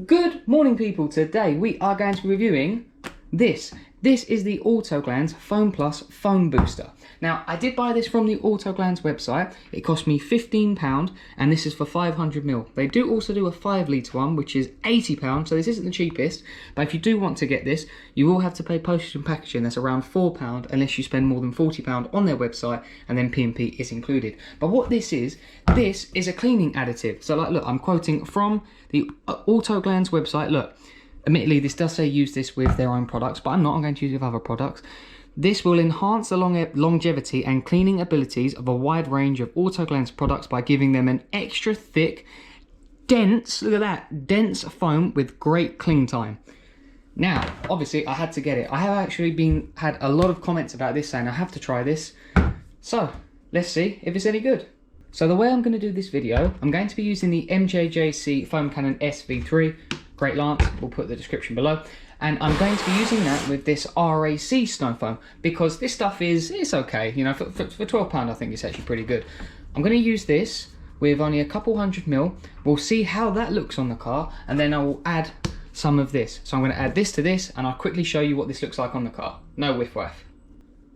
Good morning, people. Today we are going to be reviewing this. This is the Autoglanz Foam Plus Foam Booster. Now, I did buy this from the Autoglanz website. It cost me £15 and this is for 500ml. They do also do a 5 litre one, which is £80, so this isn't the cheapest. But if you do want to get this, you will have to pay postage and packaging. That's around £4 unless you spend more than £40 on their website, and then P&P is included. But what this is a cleaning additive. So like, look, I'm quoting from the Autoglanz website. Look, admittedly, this does say use this with their own products, but I'm going to use it with other products. This will enhance the longevity and cleaning abilities of a wide range of Autoglanz products by giving them an extra thick, dense, look at that, dense foam with great cling time. Now, obviously, I had to get it. I have actually had a lot of comments about this saying I have to try this. So, let's see if it's any good. So the way I'm going to do this video, I'm going to be using the MJJC Foam Cannon SV3. Great lance, we'll put the description below. And I'm going to be using that with this RAC snow foam because this stuff it's okay. You know, for £12 I think it's actually pretty good. I'm going to use this with only a couple 100ml. We'll see how that looks on the car, and then I will add some of this. So I'm going to add this to this, and I'll quickly show you what this looks like on the car. No whiff waff.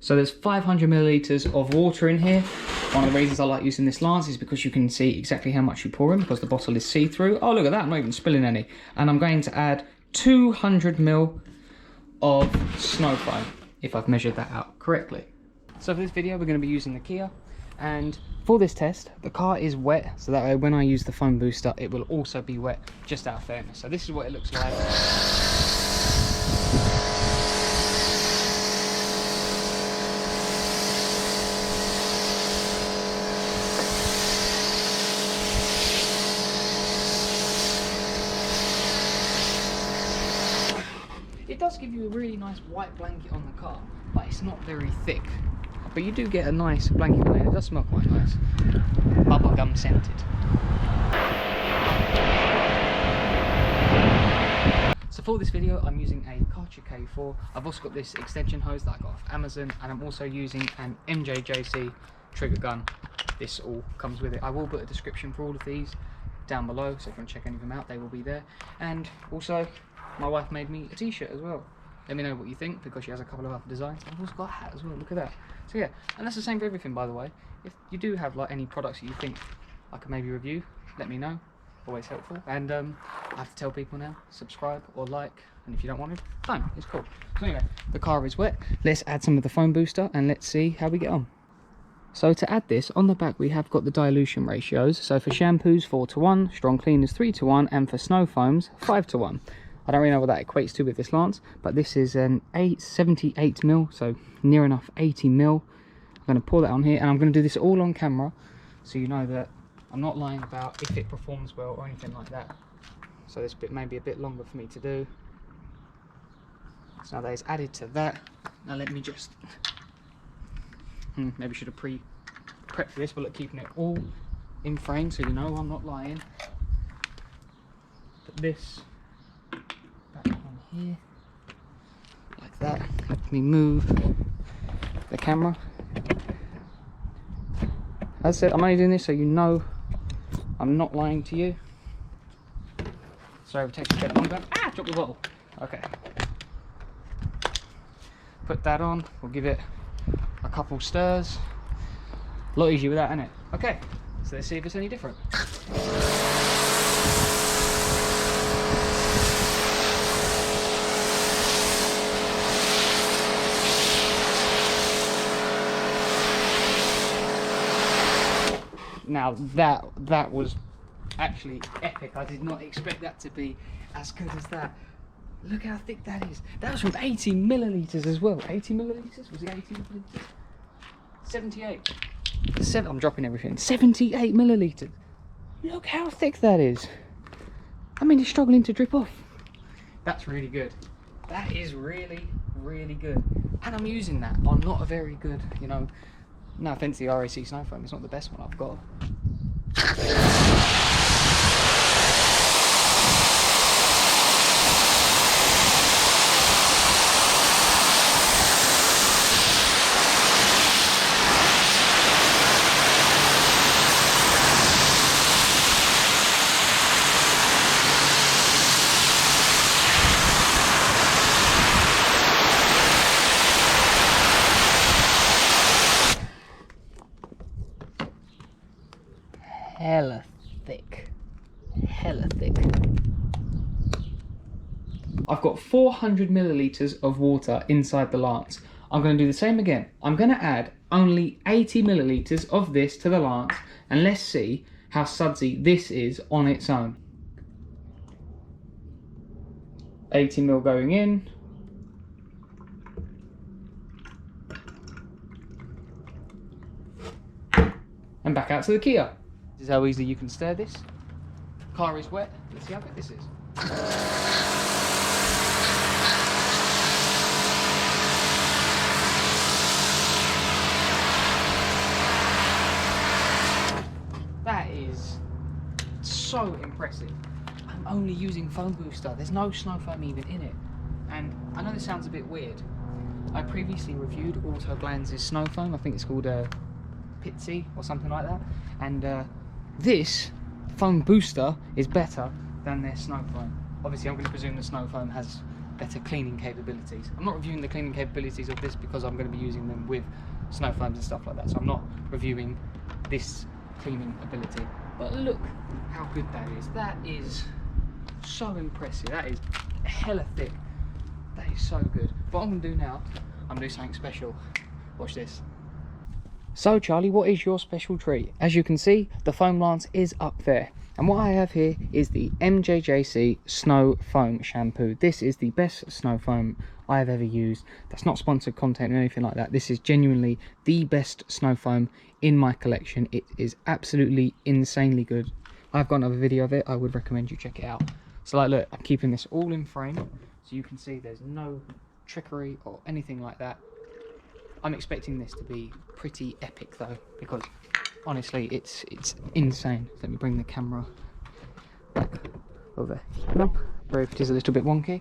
So there's 500ml of water in here. One of the reasons I like using this lance is because you can see exactly how much you pour in because the bottle is see-through. Oh, look at that, I'm not even spilling any. And I'm going to add 200ml of snow foam, if I've measured that out correctly. So for this video, we're going to be using the Kia. And for this test, the car is wet, so that way when I use the foam booster, it will also be wet, just out of fairness. So this is what it looks like. It does give you a really nice white blanket on the car, but it's not very thick. But you do get a nice blanket on it. It does smell quite nice. Bubblegum scented. So for this video, I'm using a Karcher K4. I've also got this extension hose that I got off Amazon, and I'm also using an MJJC trigger gun. This all comes with it. I will put a description for all of these down below, so if you want to check any of them out, they will be there. And also, my wife made me a t-shirt as well. Let me know what you think, because she has a couple of other designs. I've also got a hat as well, look at that. So yeah, and that's the same for everything, by the way. If you do have like any products that you think I could maybe review, let me know. Always helpful. And I have to tell people now, subscribe or like, and if you don't want it, fine, it's cool. So anyway, the car is wet. Let's add some of the foam booster and let's see how we get on. So to add this, on the back we have got the dilution ratios. So for shampoos 4:1, strong cleaners 3:1, and for snow foams 5:1. I don't really know what that equates to with this lance, but this is an 78ml, so near enough 80ml. I'm going to pour that on here, and I'm going to do this all on camera, so you know that I'm not lying about if it performs well or anything like that. So this bit may be a bit longer for me to do. So now that is added to that. Now let me just... maybe should have pre-prepped for this, but look, keeping it all in frame so you know I'm not lying. Put this back on here, like that. Let me move the camera. As I said, I'm only doing this so you know I'm not lying to you. Sorry if it takes a bit longer. Ah! Drop the bottle. Okay. Put that on. We'll give it a couple stirs. A lot easier with that, isn't it? Okay. So let's see if it's any different. Now that was actually epic. I did not expect that to be as good as that. Look how thick that is. That was from 80ml as well. 80ml? Was it 80ml? 78. I'm dropping everything. 78ml. Look how thick that is. I mean, it's struggling to drip off. That's really good. That is really, really good. And I'm using that on not a very good, you know, no offence to the RAC snow foam, it's not the best one I've got. I've got 400 millilitres of water inside the lance. I'm going to do the same again. I'm going to add only 80 millilitres of this to the lance, and let's see how sudsy this is on its own. 80 ml going in. And back out to the Kia. This is how easily you can stir this. Car is wet. Let's see how wet this is. That is so impressive. I'm only using foam booster. There's no snow foam even in it. And I know this sounds a bit weird. I previously reviewed Autoglanz's snow foam. I think it's called Pitsy or something like that. And this foam booster is better than their snow foam. Obviously I'm going to presume the snow foam has better cleaning capabilities. I'm not reviewing the cleaning capabilities of this because I'm going to be using them with snow foams and stuff like that. So I'm not reviewing this cleaning ability. But look how good that is. That is so impressive. That is hella thick. That is so good. What I'm going to do now, I'm going to do something special. Watch this. So Charlie, what is your special treat? As you can see, the foam lance is up there. And what I have here is the MJJC Snow Foam Shampoo. This is the best snow foam I have ever used. That's not sponsored content or anything like that. This is genuinely the best snow foam in my collection. It is absolutely insanely good. I've got another video of it. I would recommend you check it out. So like, look, I'm keeping this all in frame so you can see there's no trickery or anything like that. I'm expecting this to be pretty epic though, because honestly it's insane. Let me bring the camera back over here. Sorry if it is a little bit wonky,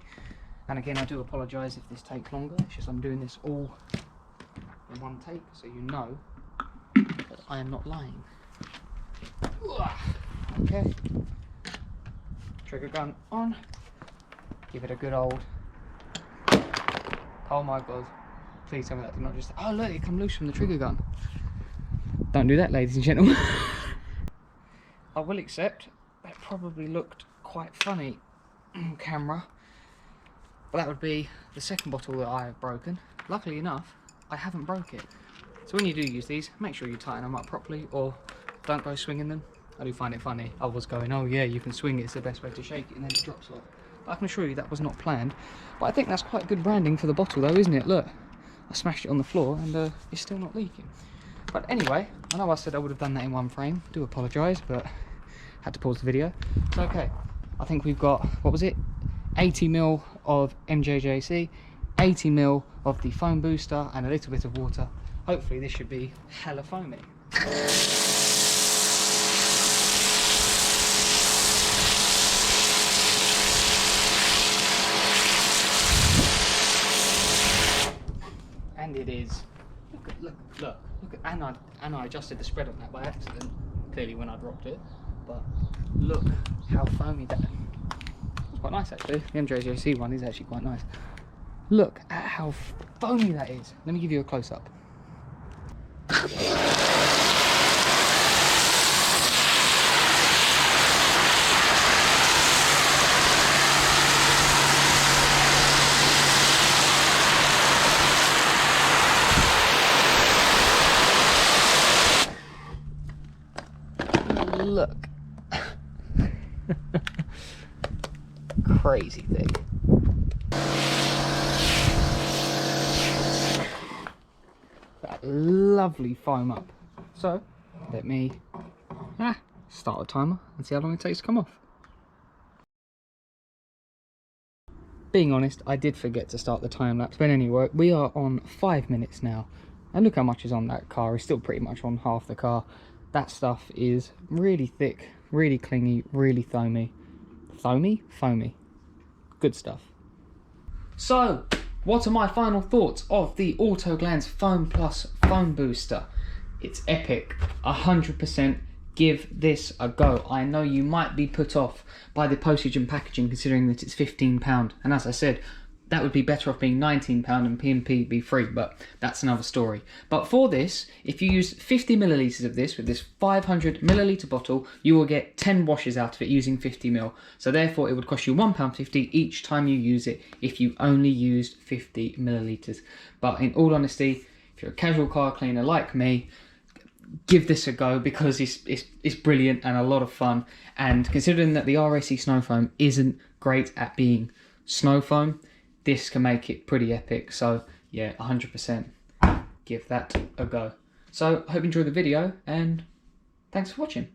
and again I do apologise if this takes longer. It's just I'm doing this all in one take so you know that I am not lying. Okay, trigger gun on, give it a good old, oh my god, please tell me that did not just, oh look, it come loose from the trigger gun. Don't do that, ladies and gentlemen. I will accept that probably looked quite funny on camera, but that would be the second bottle that I have broken. Luckily enough, I haven't broke it. So when you do use these, make sure you tighten them up properly, or don't go swinging them. I do find it funny. I was going, oh yeah, you can swing it, it's the best way to shake it, and then it drops off. But I can assure you that was not planned. But I think that's quite good branding for the bottle though, isn't it? Look, I smashed it on the floor and it's still not leaking. But anyway, I know I said I would have done that in one frame. Do apologise, but had to pause the video. So okay, I think we've got, what was it? 80 ml of MJJC, 80 ml of the foam booster, and a little bit of water. Hopefully this should be hella foamy. And it is. Look at, and I adjusted the spread on that by accident, clearly when I dropped it, but look how foamy that, it's quite nice actually. The MJJC one is actually quite nice. Look at how foamy that is. Let me give you a close-up. Look. Crazy thing. That lovely foam up. So, let me start the timer and see how long it takes to come off. Being honest, I did forget to start the time lapse, but anyway, we are on 5 minutes now. And look how much is on that car. It's still pretty much on half the car. That stuff is really thick, really clingy, really foamy. Foamy. Good stuff. So, what are my final thoughts of the Autoglanz Foam Plus Foam Booster? It's epic. 100% give this a go. I know you might be put off by the postage and packaging considering that it's £15. And as I said, that would be better off being £19 and P&P be free, but that's another story. But for this, if you use 50 millilitres of this with this 500 millilitre bottle, you will get 10 washes out of it using 50 ml. So therefore it would cost you £1.50 each time you use it if you only used 50 millilitres. But in all honesty, if you're a casual car cleaner like me, give this a go, because it's brilliant and a lot of fun. And considering that the RAC snow foam isn't great at being snow foam, this can make it pretty epic. So yeah, 100% give that a go. So I hope you enjoyed the video, and thanks for watching.